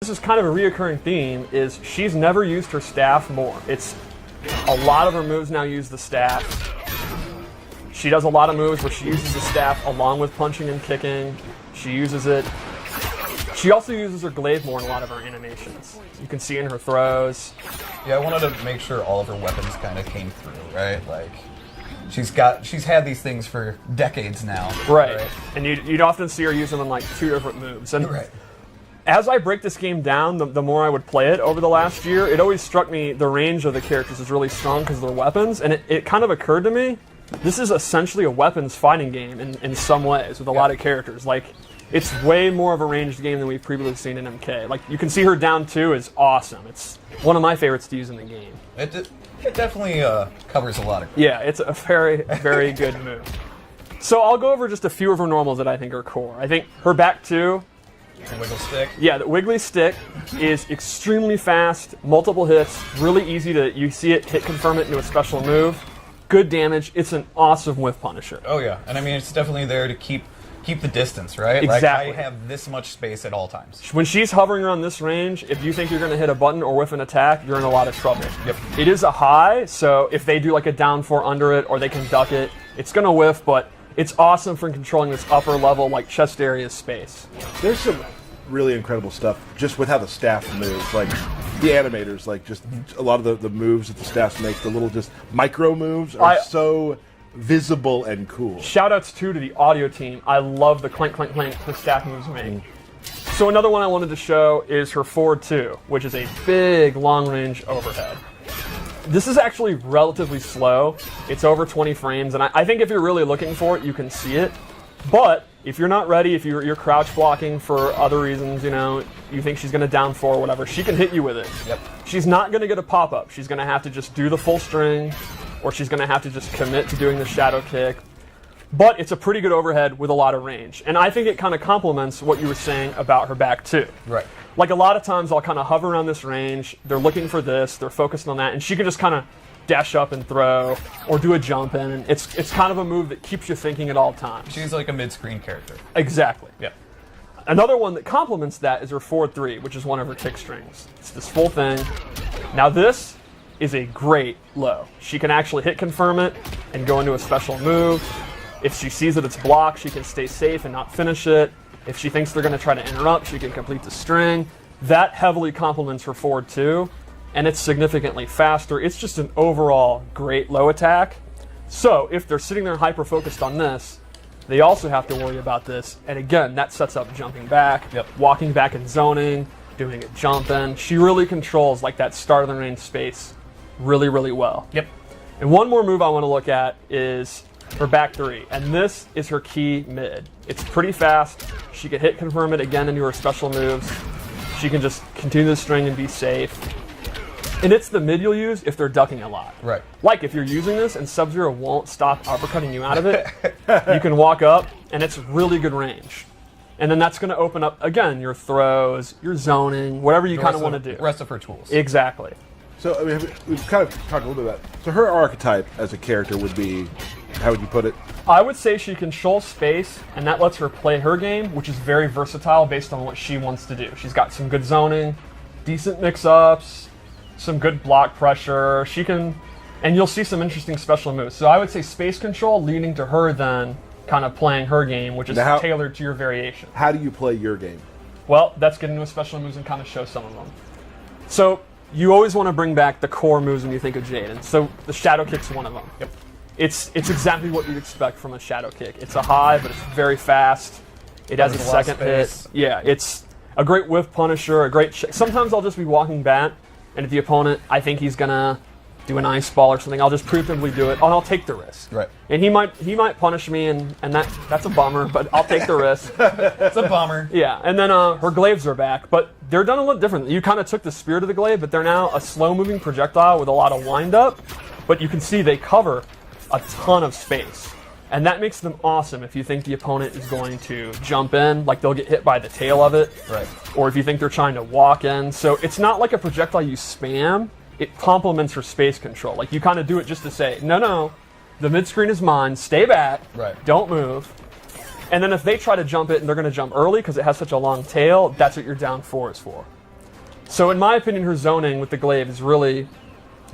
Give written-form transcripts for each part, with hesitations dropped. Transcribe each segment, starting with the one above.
This is kind of a reoccurring theme, is she's never used her staff more. It's a lot of her moves now use the staff. She does a lot of moves where she uses the staff along with punching and kicking. She uses it. She also uses her glaive more in a lot of her animations. You can see in her throws. Yeah, I wanted to make sure all of her weapons kind of came through, right? Like, she's had these things for decades now. Right. And you'd often see her use them in like 2 different moves. And as I break this game down, the more I would play it over the last year, it always struck me the range of the characters is really strong because of their weapons. And it kind of occurred to me, this is essentially a weapons fighting game in some ways with a lot of characters. Like, it's way more of a ranged game than we've previously seen in MK. Like, you can see her down 2 is awesome. It's one of my favorites to use in the game. It definitely covers a lot of ground. Yeah, it's a very, very good move. So I'll go over just a few of her normals that I think are core. I think her back 2. The wiggle stick. Yeah, the wiggly stick is extremely fast, multiple hits, really easy to, you see it, hit confirm it into a special move. Good damage. It's an awesome whiff punisher. Oh yeah, and I mean it's definitely there to keep the distance, right? Exactly. Like I have this much space at all times. When she's hovering around this range, if you think you're going to hit a button or whiff an attack, you're in a lot of trouble. Yep. It is a high, so if they do like a down 4 under it or they can duck it, it's going to whiff, but it's awesome for controlling this upper level, like chest area space. There's some really incredible stuff just with how the staff moves. Like, the animators, like, just a lot of the moves that the staffs make, the little just micro moves are so visible and cool. Shoutouts, too, to the audio team. I love the clank, clank, clank her staff moves make. So another one I wanted to show is her forward 2, which is a big long-range overhead. This is actually relatively slow. It's over 20 frames, and I think if you're really looking for it, you can see it. But if you're not ready, if you're crouch blocking for other reasons, you know, you think she's going to down 4 or whatever, she can hit you with it. Yep. She's not going to get a pop-up. She's going to have to just do the full string, or she's going to have to just commit to doing the shadow kick. But it's a pretty good overhead with a lot of range. And I think it kind of complements what you were saying about her back, too. Right. Like, a lot of times I'll kind of hover around this range, they're looking for this, they're focused on that, and she can just kind of dash up and throw, or do a jump in, and it's kind of a move that keeps you thinking at all times. She's like a mid-screen character. Exactly. Yeah. Another one that complements that is her forward 3, which is one of her kick strings. It's this full thing. Now this is a great low. She can actually hit confirm it and go into a special move. If she sees that it's blocked, she can stay safe and not finish it. If she thinks they're going to try to interrupt, she can complete the string. That heavily complements her forward 2, and it's significantly faster. It's just an overall great low attack. So if they're sitting there hyper-focused on this, they also have to worry about this. And again, that sets up jumping back, walking back and zoning, doing a jump in. She really controls like that start of the range space really, really well. Yep. And one more move I want to look at is her back 3, and this is her key mid. It's pretty fast. She can hit confirm it again into her special moves. She can just continue the string and be safe. And it's the mid you'll use if they're ducking a lot. Right. Like if you're using this and Sub-Zero won't stop uppercutting you out of it, you can walk up and it's really good range. And then that's going to open up, again, your throws, your zoning, whatever you kind of want to do. The rest of her tools. Exactly. So, I mean, we've kind of talked a little bit about it. So her archetype as a character would be, how would you put it? I would say she controls space, and that lets her play her game, which is very versatile based on what she wants to do. She's got some good zoning, decent mix-ups, some good block pressure. She can, and you'll see some interesting special moves. So I would say space control leading to her then kind of playing her game, which is tailored to your variation. How do you play your game? Well, that's getting into special moves and kind of show some of them. So you always want to bring back the core moves when you think of JADE, and so the shadow kick's one of them. Yep. It's exactly what you'd expect from a shadow kick. It's a high, but it's very fast. It has a second hit. Yeah, it's a great whiff punisher, a great sometimes I'll just be walking back, and if the opponent, I think he's gonna do an ice ball or something, I'll just preemptively do it, and I'll take the risk. Right. And he might punish me, and that's a bummer, but I'll take the risk. It's a bummer. Yeah, and then her glaives are back, but they're done a little different. You kind of took the spirit of the glaive, but they're now a slow-moving projectile with a lot of wind-up, but you can see they cover a ton of space. And that makes them awesome if you think the opponent is going to jump in, like they'll get hit by the tail of it. Right. Or if you think they're trying to walk in. So it's not like a projectile you spam, it complements her space control. Like you kind of do it just to say, no, the mid-screen is mine, stay back, don't move. And then if they try to jump it and they're going to jump early because it has such a long tail, that's what your down 4 is for. So in my opinion, her zoning with the glaive is really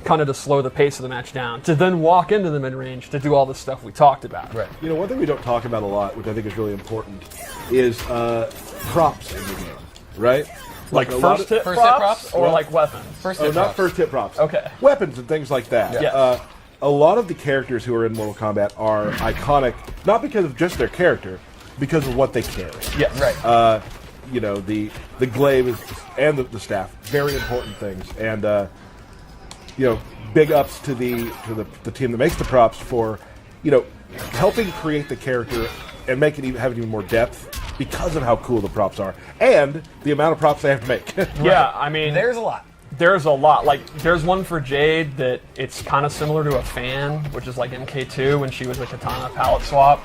kind of to slow the pace of the match down, to then walk into the mid-range to do all the stuff we talked about. Right. You know, one thing we don't talk about a lot, which I think is really important, is props in the game, right? Like a lot first of- hit first hit props props? or like weapons? First Oh, hit not props. first hit props. Okay. Weapons and things like that. Yeah. A lot of the characters who are in Mortal Kombat are iconic, not because of just their character, because of what they carry. Yes. Right. You know, the glaive is, and the staff, very important things. And you know, big ups to the team that makes the props for, you know, helping create the character and make it have even more depth because of how cool the props are and the amount of props they have to make. Yeah, I mean, There's a lot. there's a lot. Like, there's one for Jade that it's kind of similar to a fan, which is like MK2 when she was a katana palette swap.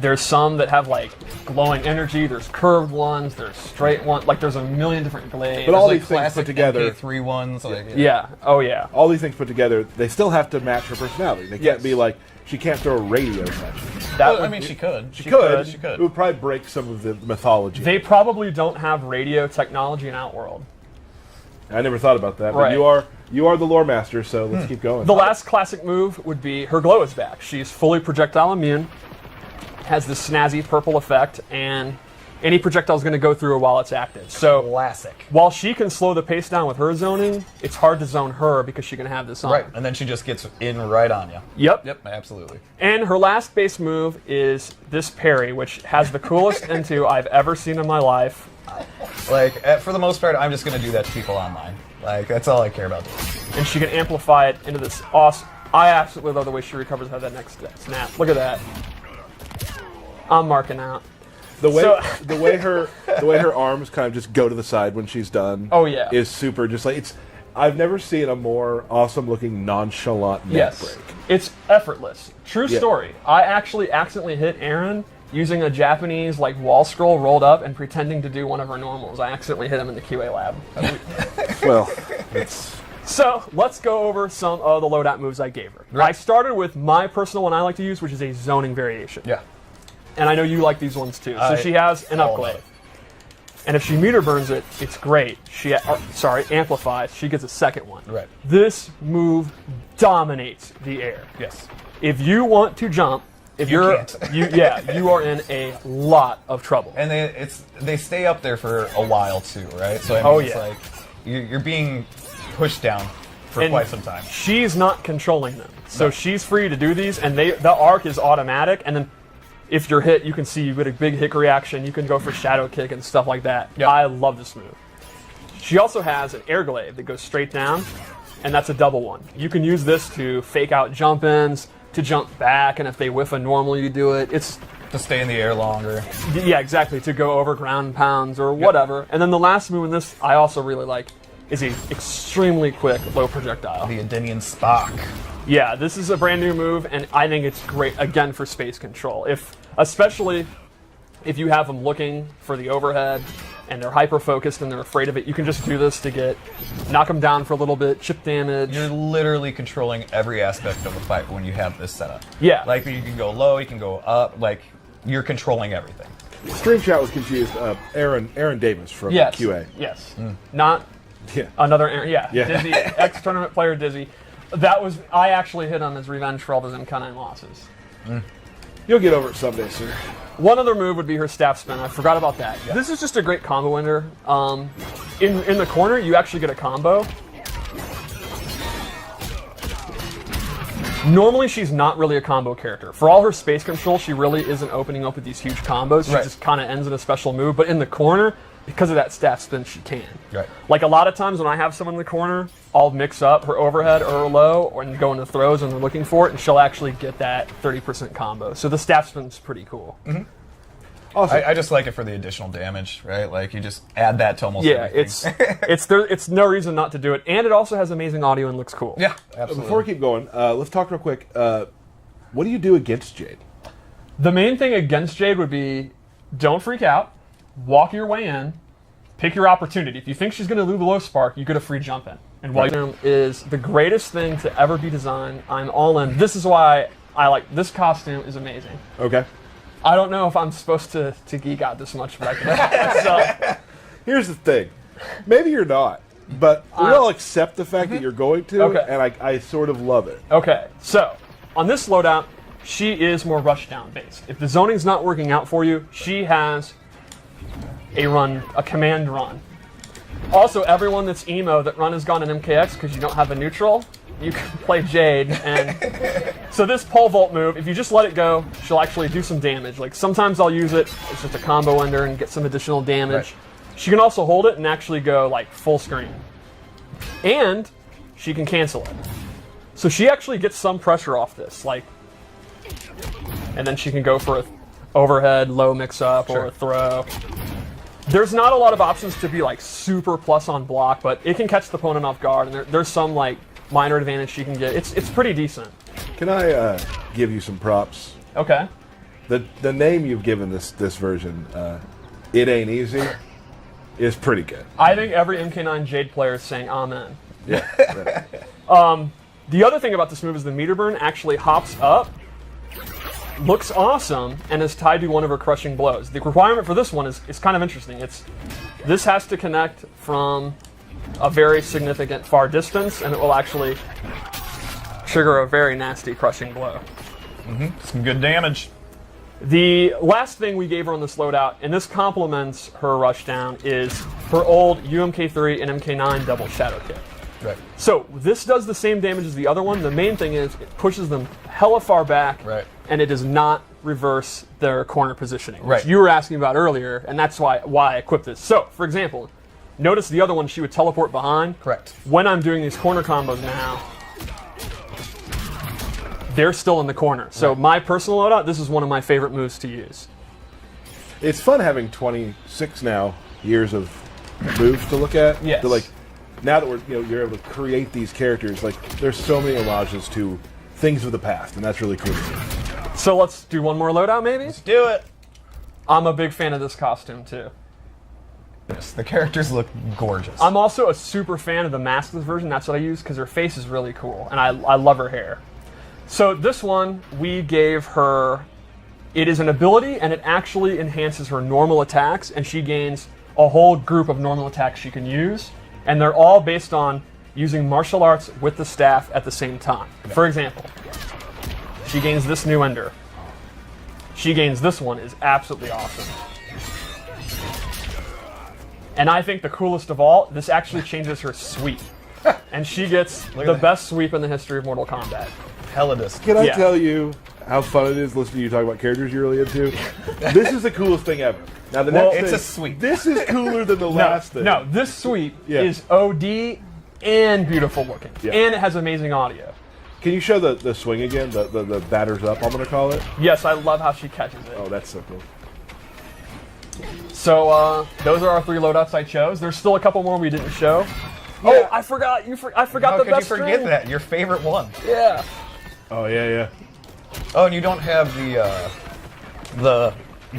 There's some that have like glowing energy. There's curved ones. There's straight ones. Like, there's a million different glaives. But all Like these things classic put together, MP3 ones. Like, yeah. Oh yeah. all these things put together, they still have to match her personality. They can't Yes. be like, she can't throw a radio touch. That Well, I would mean, she could. She could. She could. It would probably break some of the mythology. They probably don't have radio technology in Outworld. I never thought about that, but Right. you are the lore master, so let's keep going. The last classic move would be her glow is back. She's fully projectile immune, has this snazzy purple effect, and any projectile is going to go through her while it's active. So Classic. while she can slow the pace down with her zoning, it's hard to zone her because she can have this on. Right. And then she just gets in right on you. Yep. Yep, absolutely. And her last base move is this parry, which has the coolest into I've ever seen in my life. Like, for the most part, I'm just going to do that to people online. Like, that's all I care about. And she can amplify it into this awesome... I absolutely love the way she recovers how that next snap. Look at that. I'm marking out. The way So- the way her arms kind of just go to the side when she's done. Oh, yeah. Is super. Just like it's. I've never seen a more awesome looking nonchalant neck Yes. break. It's effortless. True Yeah. story. I actually accidentally hit Aaron using a Japanese like wall scroll rolled up and pretending to do one of her normals. I accidentally hit him in the QA lab. Well, it's So let's go over some of the loadout moves I gave her. I started with my personal one I like to use, which is a zoning variation. Yeah. And I know you like these ones too. So she has an all upglaive. And if she meter burns it, it's great. She amplifies. She gets a second one. Right. This move dominates the air. Yes. If you want to jump, if You you're can't. you are in a lot of trouble. And they stay up there for a while too, right? So I mean, Oh, it's yeah. like you're being pushed down for And quite some time. She's not controlling them, so she's free to do these, and the arc is automatic. And then if you're hit, you can see you get a big hit reaction. You can go for shadow kick and stuff like that. Yep. I love this move. She also has an air glaive that goes straight down, and that's a double one. You can use this to fake out jump ins, to jump back, and if they whiff a normal, you do it. It's To stay in the air longer. yeah, exactly, to go over ground and pounds or whatever. And then the last move in this I also really like is a extremely quick low projectile. The Adinian Spock. Yeah, this is a brand new move, and I think it's great again for space control. Especially if you have them looking for the overhead and they're hyper focused and they're afraid of it, you can just do this to knock them down for a little bit, chip damage. You're literally controlling every aspect of the fight when you have this setup. Yeah. Like, you can go low, you can go up, like, you're contrololling everything. Stream Chat was confused. Aaron Davis from Yes. QA. Yes. Not Yeah. another Aaron. Yeah. Yeah. Dizzy, ex-tournament player Dizzy. I actually hit him as revenge for all those MK9 losses. You'll get over it someday, sir. One other move would be her staff spin. I forgot about that. This is just a great combo ender. In the corner, you actually get a combo. Normally, she's not really a combo character. For all her space control, she really isn't opening up with these huge combos. She Right. just kind of ends in a special move. But in the corner, because of that staff spin, she can. Right. Like a lot of times when I have someone in the corner, I'll mix up her overhead or her low and go into throws and they're looking for it, and she'll actually get that 30% combo. So the staff spin's pretty cool. Awesome. I just like it for the additional damage, right? Like, you just add that to almost Yeah, everything. it's no reason not to do it, and it also has amazing audio and looks cool. Yeah, absolutely. Before we keep going, let's talk real quick. What do you do against Jade? The main thing against Jade would be don't freak out, walk your way in, pick your opportunity. If you think she's going to do the low spark, you get a free jump in. And while is the greatest thing to ever be designed. I'm all in. This is why I like this costume. Is amazing. Okay. I don't know if I'm supposed to geek out this much, but I can. So, Here's the thing. Maybe you're not. but we all accept the fact that you're going to, Okay. and I sort of love it. Okay, so on this loadout, she is more rushdown based. If the zoning's not working out for you, she has a command run. Also, everyone that's emo that run has gone in MKX because you don't have a neutral, you can play Jade. And so this pole vault move, if you just let it go, she'll actually do some damage. Like sometimes I'll use it, it's just a combo ender and get some additional damage. Right. She can also hold it and actually go like full screen. And she can cancel it. So she actually gets some pressure off this, like, and then she can go for a overhead, low mix-up, or a throw. There's not a lot of options to be like super plus on block, but it can catch the opponent off guard, and there's some like minor advantage she can get. It's pretty decent. Can I give you some props? Okay. The name you've given this version, It Ain't Easy, is pretty good. I think every MK9 Jade player is saying amen. Yeah. Right. The other thing about this move is the meter burn actually hops up, looks awesome, and is tied to one of her crushing blows. The requirement for this one is kind of interesting. This has to connect from a very significant far distance, and it will actually trigger a very nasty crushing blow. Some good damage. The last thing we gave her on this loadout, and this complements her rushdown, is her old UMK3 and MK9 double shadow kick. Right. So this does the same damage as the other one. The main thing is it pushes them hella far back, and it does not reverse their corner positioning, which you were asking about earlier, and that's why I equipped this. So, for example, notice the other one, she would teleport behind. Correct. When I'm doing these corner combos now, they're still in the corner. So my personal loadout, this is one of my favorite moves to use. It's fun having 26 now years of moves to look at. Yes. To like, now that you're able to create these characters, like there's so many homages to things of the past, and that's really cool. So let's do one more loadout, maybe? Let's do it. I'm a big fan of this costume, too. Yes, the characters look gorgeous. I'm also a super fan of the maskless version. That's what I use, because her face is really cool, and I love her hair. So this one, we gave her... It is an ability, and it actually enhances her normal attacks, and she gains a whole group of normal attacks she can use, and they're all based on using martial arts with the staff at the same time. For example, she gains this new ender. She gains this one, is absolutely awesome. And I think the coolest of all, this actually changes her sweep. And she gets the best sweep in the history of Mortal Kombat. Helladus. Can I tell you how fun it is listening to you talk about characters you're really into? This is the coolest thing ever. Now the next it's thing, a sweep. This is cooler than the last thing. No, this sweep is OD and beautiful looking. And it has amazing audio. Can you show the swing again? The batters up, I'm going to call it? Yes, I love how she catches it. Oh, that's so cool. So those are our 3 loadouts I chose. There's still a couple more we didn't show. Yeah. Oh, I forgot. I forgot the best How could you forget that? Your favorite one. Yeah. Oh, yeah. Oh, and you don't have the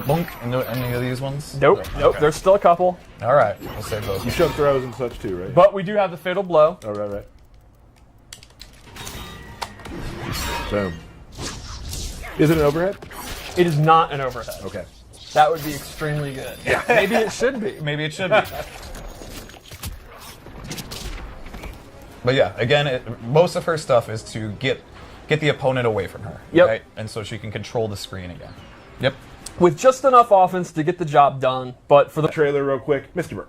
bunk in any of these ones? Nope. Okay. Nope. There's still a couple. All right. We'll save those. You showed throws and such too, right? But we do have the fatal blow. Oh, right. Boom. Is it an overhead? It is not an overhead. Okay. That would be extremely good. Yeah. Maybe it should be. Maybe it should be. But yeah, again, most of her stuff is to get the opponent away from her. Yep. Right? And so she can control the screen again. Yep. With just enough offense to get the job done, but for the Trailer real quick. Mr. Burke.